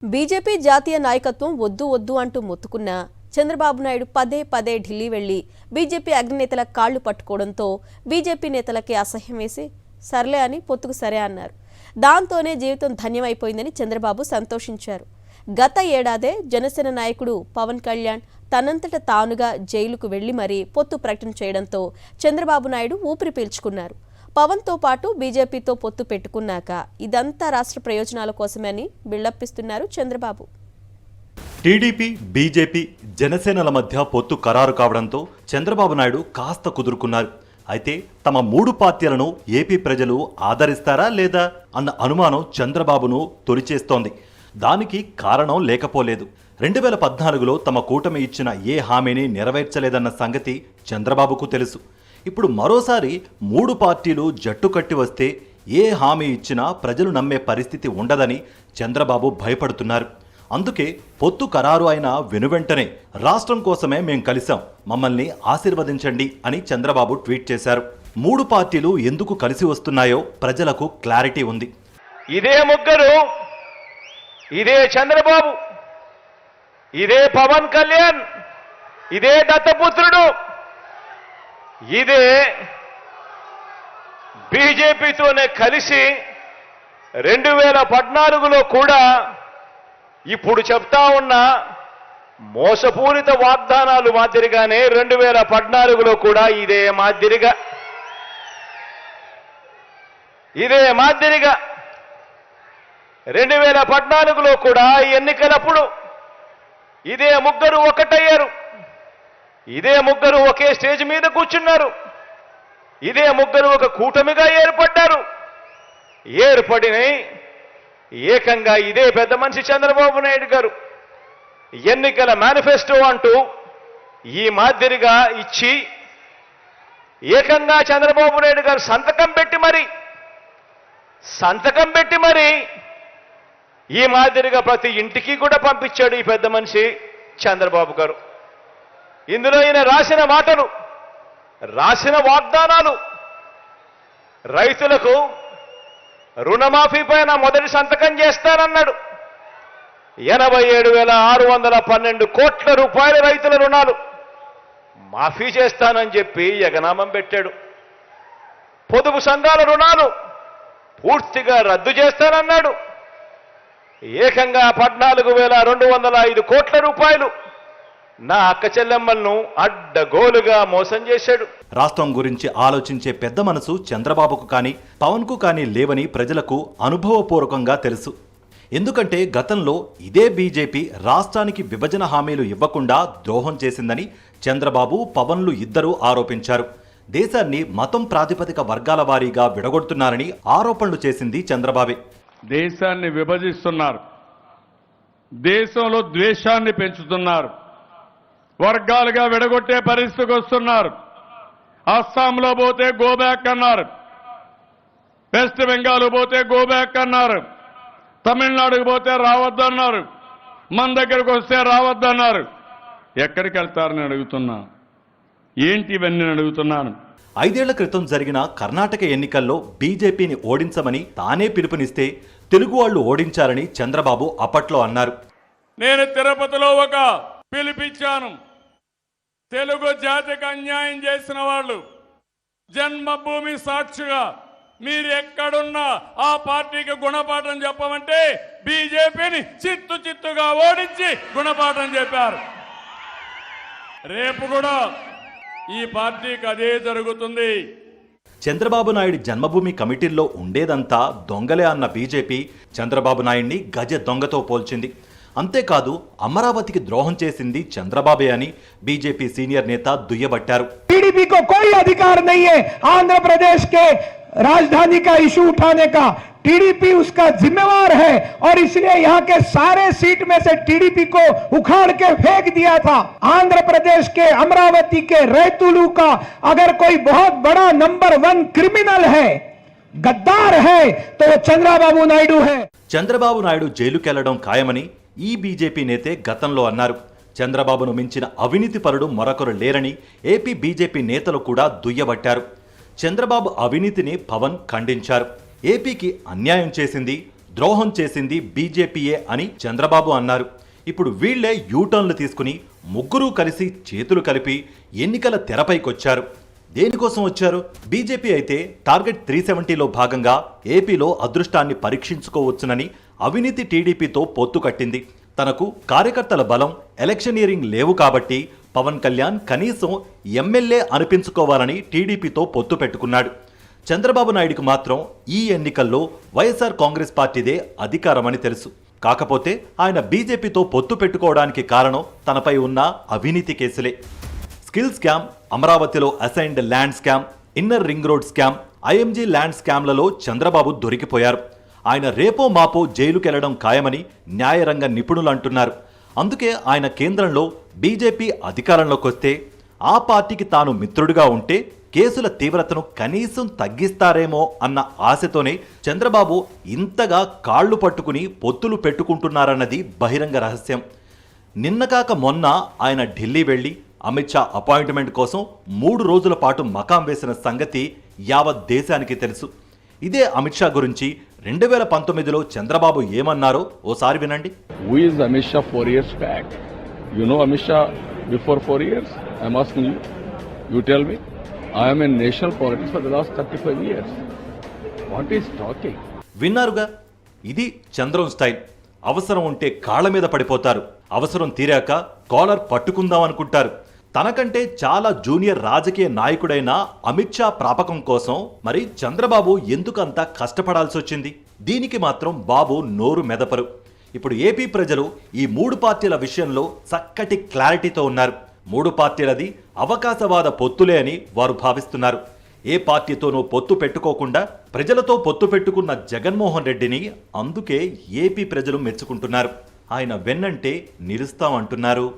BJP జాతీయ నాయకత్వం వద్దు వద్దు అంటూ మొత్తుకున్నా చంద్రబాబు నాయుడు పదే పదే ఢిల్లీ వెళ్లి బీజేపీ అగ్రనేతల కాళ్లు పట్టుకోవడంతో బీజేపీ నేతలకి అసహ్యం వేసి సర్లే అని పొత్తుకు సరే అన్నారు. దాంతోనే జీవితం ధన్యమైపోయిందని చంద్రబాబు సంతోషించారు. గత ఏడాదే జనసేన నాయకుడు పవన్ కళ్యాణ్ తనంతట తానుగా జైలుకు వెళ్లి మరీ పొత్తు ప్రకటన చేయడంతో చంద్రబాబు నాయుడు ఊపిరి పీల్చుకున్నారు. పవన్తో పాటు బీజేపీతో పొత్తు పెట్టుకున్నాక ఇదంతా రాష్ట్ర ప్రయోజనాల కోసమే అని బిల్డప్పిస్తున్నారు చంద్రబాబు. టీడీపీ, బీజేపీ, జనసేనల మధ్య పొత్తు ఖరారు కావడంతో చంద్రబాబు నాయుడు కాస్త కుదురుకున్నారు. అయితే తమ మూడు పార్టీలను ఏపీ ప్రజలు ఆదరిస్తారా లేదా అన్న అనుమానం చంద్రబాబును తొలిచేస్తోంది. దానికి కారణం లేకపోలేదు. 2014లో తమ కూటమి ఇచ్చిన ఏ హామీని నెరవేర్చలేదన్న సంగతి చంద్రబాబుకు తెలుసు. ఇప్పుడు మరోసారి మూడు పార్టీలు జట్టు కట్టి వస్తే ఏ హామీ ఇచ్చినా ప్రజలు నమ్మే పరిస్థితి ఉండదని చంద్రబాబు భయపడుతున్నారు. అందుకే పొత్తు ఖరారు అయిన వెనువెంటనే రాష్ట్రం కోసమే మేం కలిసాం, మమ్మల్ని ఆశీర్వదించండి అని చంద్రబాబు ట్వీట్ చేశారు. మూడు పార్టీలు ఎందుకు కలిసి వస్తున్నాయో ప్రజలకు క్లారిటీ ఉంది. ఇదే ముగ్గురు, ఇదే చంద్రబాబు, ఇదే పవన్ కళ్యాణ్, ఇదే దత్తపుత్రుడు, ఇదే బీజేపీతోనే కలిసి 2014లో కూడా ఇప్పుడు చెప్తా ఉన్న మోసపూరిత వాగ్దానాలు మాదిరిగానే 2014లో కూడా ఇదే మాదిరిగా 2014లో కూడా ఎన్నికలప్పుడు ఇదే ముగ్గురు ఒకటయ్యారు. ఇదే ముగ్గురు ఒకే స్టేజ్ మీద కూర్చున్నారు. ఇదే ముగ్గురు ఒక కూటమిగా ఏర్పడ్డారు. ఏర్పడిన ఏకంగా ఇదే పెద్ద మనిషి చంద్రబాబు నాయుడు గారు ఎన్నికల మేనిఫెస్టో అంటూ ఈ మాదిరిగా ఇచ్చి ఏకంగా చంద్రబాబు నాయుడు గారు సంతకం పెట్టి మరి ఈ మాదిరిగా ప్రతి ఇంటికి కూడా పంపించాడు ఈ పెద్ద మనిషి చంద్రబాబు గారు. ఇందులో ఈయన రాసిన మాటలు, రాసిన వాగ్దానాలు, రైతులకు రుణమాఫీ పైన మొదటి సంతకం చేస్తానన్నాడు. 87,612 కోట్ల రూపాయల రైతుల రుణాలు మాఫీ చేస్తానని చెప్పి ఎగనామం పెట్టాడు. పొదుపు సంఘాల రుణాలు పూర్తిగా రద్దు చేస్తానన్నాడు. ఏకంగా 14,205 కోట్ల రూపాయలు నా అక్క చెల్లెమ్మలను అడ్డగోలుగా మోసం చేశాడు. రాష్ట్రం గురించి ఆలోచించే పెద్ద మనసు చంద్రబాబుకు కానీ పవన్కు కానీ లేవని ప్రజలకు అనుభవపూర్వకంగా తెలుసు. ఎందుకంటే గతంలో ఇదే బీజేపీ రాష్ట్రానికి విభజన హామీలు ఇవ్వకుండా ద్రోహం చేసిందని చంద్రబాబు, పవన్లు ఇద్దరూ ఆరోపించారు. దేశాన్ని మతం ప్రాతిపదిక వర్గాల వారీగా విడగొడుతున్నారని ఆరోపణలు చేసింది చంద్రబాబే. దేశాన్ని విభజిస్తున్నారు, దేశంలో ద్వేషాన్ని పెంచుతున్నారు, వర్గాలుగా విడగొట్టే పరిస్థితికి వస్తున్నారు. అస్సాంలో పోతే గోబ్యాక్ అన్నారు, వెస్ట్ బెంగాల్ పోతే గోబ్యాక్ అన్నారు, తమిళనాడుకు పోతే రావద్దన్నారు, మన దగ్గరకు వస్తే రావద్దన్నారు. ఎక్కడికి వెళ్తారని అడుగుతున్నా, ఏంటి ఇవన్నీ అడుగుతున్నాను. 5 ఏళ్ల క్రితం జరిగిన కర్ణాటక ఎన్నికల్లో బీజేపీని ఓడించమని తానే పిలుపునిస్తే తెలుగు వాళ్లు ఓడించారని చంద్రబాబు అప్పట్లో అన్నారు. నేను తిరుపతిలో ఒక పిలిపించాను. తెలుగు జాతికి అన్యాయం చేసిన వాళ్ళు జన్మభూమి సాక్షిగా మీరు ఎక్కడున్నా ఆ పార్టీకి గుణపాఠం చెప్పమంటే బీజేపీని చిత్తుగా ఓడించి గుణపాఠం చెప్పారు. రేపు కూడా ఈ పార్టీకి అదే జరుగుతుంది. చంద్రబాబు నాయుడు జన్మభూమి కమిటీల్లో ఉండేదంతా దొంగలే అన్న బీజేపీ చంద్రబాబు నాయుడిని గజ దొంగతో పోల్చింది. అంతేకాదు అమరావతికి ద్రోహం చేసింది చంద్రబాబే అని బీజేపీ సీనియర్ నేత దుయ్యబట్టారు. टीडीपी को कोई अधिकार नहीं है आंध्र प्रदेश के राजधानी का इशू उठाने का. टीडीपी उसका जिम्मेवार है और इसलिए यहाँ के सारे सीट में से टीडीपी को उखाड़ के फेंक दिया था. आंध्र प्रदेश के अमरावती के रैतुलू का अगर कोई बहुत बड़ा नंबर 1 क्रिमिनल है, गद्दार है, तो वो चंद्रबाबू नायडू है. చంద్రబాబు నాయుడు జైలుకెళ్లడం ఖాయమని ఈ బీజేపీ నేతే గతంలో అన్నారు. చంద్రబాబును మించిన అవినీతి పరుడు మరొకరు లేరని ఏపీ బీజేపీ నేతలు కూడా దుయ్యబట్టారు. చంద్రబాబు అవినీతిని పవన్ ఖండించారు. ఏపీకి అన్యాయం చేసింది ద్రోహం చేసింది బీజేపీయే అని చంద్రబాబు అన్నారు. ఇప్పుడు వీళ్లే యూటర్న్లు తీసుకుని ముగ్గురూ కలిసి చేతులు కలిపి ఎన్నికల తెరపైకొచ్చారు. దేనికోసం వచ్చారు? బీజేపీ అయితే టార్గెట్ 370లో భాగంగా ఏపీలో అదృష్టాన్ని పరీక్షించుకోవచ్చునని అవినీతి టీడీపీతో పొత్తు కట్టింది. తనకు కార్యకర్తల బలం, ఎలక్షనీరింగ్ లేవు కాబట్టి పవన్ కళ్యాణ్ కనీసం ఎమ్మెల్యే అనిపించుకోవాలని టీడీపీతో పొత్తు పెట్టుకున్నాడు. చంద్రబాబు నాయుడుకు మాత్రం ఈ ఎన్నికల్లో వైఎస్ఆర్ కాంగ్రెస్ పార్టీదే అధికారమని తెలుసు. కాకపోతే ఆయన బీజేపీతో పొత్తు పెట్టుకోవడానికి కారణం తనపై ఉన్న అవినీతి కేసులే. స్కిల్ స్కామ్, అమరావతిలో assigned land scam, inner ring road scam, IMG land స్కామ్లలో చంద్రబాబు దొరికిపోయారు. ఆయన రేపో మాపో జైలుకెళ్లడం ఖాయమని న్యాయరంగ నిపుణులు అంటున్నారు. అందుకే ఆయన కేంద్రంలో బీజేపీ అధికారంలోకి వస్తే ఆ పార్టీకి తాను మిత్రుడిగా ఉంటే కేసుల తీవ్రతను కనీసం తగ్గిస్తారేమో అన్న ఆశతోనే చంద్రబాబు ఇంతగా కాళ్లు పట్టుకుని పొత్తులు పెట్టుకుంటున్నారన్నది బహిరంగ రహస్యం. నిన్నకాక మొన్న ఆయన ఢిల్లీ వెళ్లి అమిత్ షా అపాయింట్మెంట్ కోసం 3 రోజుల పాటు మకాం వేసిన సంగతి యావత్ దేశానికి తెలుసు. ఇదే అమిత్ షా గురించి 2019లో చంద్రబాబు ఏమన్నారో ఓసారి వినండి. Who is Amit Shah 4 years back? You know Amit Shah before 4 years? I'm asking you. You tell me. I am in national politics for the last 35 years. What is talking? విన్నారుగా, ఇది చంద్రం స్టైల్. అవసరం ఉంటే కాళ్ల మీద పడిపోతారు, అవసరం తీరాక caller పట్టుకుందాం అనుకుంటారు. తనకంటే చాలా జూనియర్ రాజకీయ నాయకుడైన అమిత్ షా ప్రాపకం కోసం మరి చంద్రబాబు ఎందుకంత కష్టపడాల్సి వచ్చింది? దీనికి మాత్రం బాబు నోరు మెదపరు. ఇప్పుడు ఏపీ ప్రజలు ఈ 3 పార్టీల విషయంలో చక్కటి క్లారిటీతో ఉన్నారు. 3 పార్టీలది అవకాశవాద పొత్తులే అని వారు భావిస్తున్నారు. ఏ పార్టీతోనూ పొత్తు పెట్టుకోకుండా ప్రజలతో పొత్తు పెట్టుకున్న జగన్మోహన్ రెడ్డిని అందుకే ఏపీ ప్రజలు మెచ్చుకుంటున్నారు. ఆయన వెన్నంటే నిలుస్తామంటున్నారు.